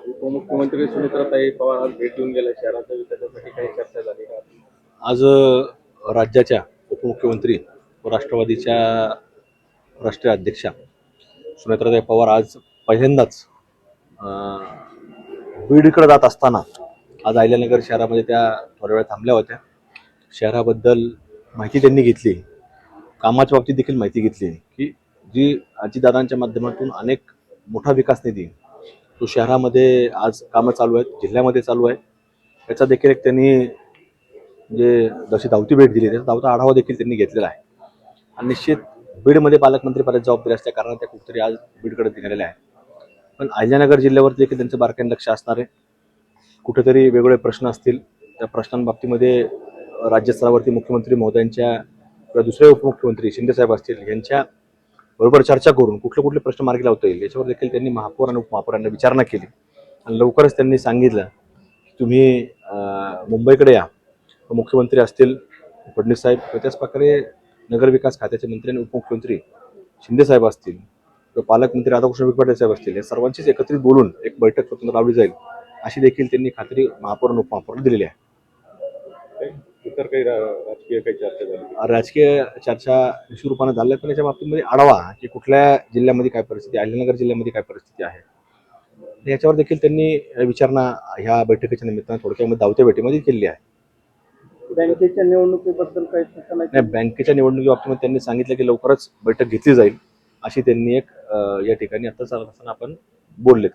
उपमुख्यमंत्री सुनेत्राताई पवार आज भेट देऊन गेल्या शहराच्या विकासासाठी काही चर्चा झाली का? आज राज्याच्या उपमुख्यमंत्री व राष्ट्रवादीच्या राष्ट्रीय अध्यक्षा सुनेत्राताई पवार आज पहिल्यांदाच बीडकडे जात असताना आज अहिल्यानगर शहरामध्ये त्या थोड्या वेळ थांबल्या होत्या. शहराबद्दल माहिती त्यांनी घेतली, कामाच्या बाबतीत देखील माहिती घेतली की जी अजितदादांच्या माध्यमातून अनेक मोठा विकास निधी तो शहरामध्ये आज कामं चालू आहेत, जिल्ह्यामध्ये चालू आहे. याचा देखील एक त्यांनी म्हणजे जशी धावती भेट दिली त्याचा धावता आढावा देखील त्यांनी घेतलेला आहे. आणि निश्चित बीडमध्ये पालकमंत्री पदाची जबाबदारी असल्या कारण त्या कुठेतरी आज बीडकडे निघालेल्या आहेत. पण अहिल्यानगर जिल्ह्यावरती देखील त्यांचं बारकाईने लक्ष असणार आहे. कुठेतरी वेगवेगळे प्रश्न असतील, त्या प्रश्नांबाबतीमध्ये राज्यस्तरावरती मुख्यमंत्री महोदयांच्या किंवा दुसरे उपमुख्यमंत्री शिंदेसाहेब असतील यांच्या बरोबर चर्चा करून कुठले कुठले प्रश्न मार्गी लावता येईल याच्यावर देखील त्यांनी महापौर आणि उपमहापौरांना विचारणा केली. आणि लवकरच त्यांनी सांगितलं की तुम्ही मुंबईकडे या. मुख्यमंत्री असतील फडणवीस साहेब, त्याच प्रकारे नगरविकास खात्याचे मंत्री आणि उपमुख्यमंत्री शिंदेसाहेब असतील किंवा पालकमंत्री राधाकृष्ण विखे साहेब असतील, या सर्वांचीच एकत्रित बोलून एक बैठक स्वतंत्र लावली जाईल अशी देखील त्यांनी खात्री महापौर आणि उपमहापौरांना दिलेली आहे. इतर काही राजकीय काही चर्चा झाली? राजकीय चर्चा निश्चितरूपाने झाल्या, पण याच्या बाबतीमध्ये आढावा की कुठल्या जिल्ह्यामध्ये काय परिस्थिती, अहिल्यानगर जिल्ह्यामध्ये काय परिस्थिती आहे याच्यावर देखील त्यांनी विचारणा ह्या बैठकीच्या निमित्तानं थोडक्यामध्ये धावत्या भेटीमध्ये केली आहे. बँकेच्या निवडणुकीबद्दल काही सूचना नाही, बँकेच्या निवडणुकी बाबतीमध्ये त्यांनी सांगितलं की लवकरच बैठक घेतली जाईल अशी त्यांनी एक या ठिकाणी आता चालत असताना आपण बोलले.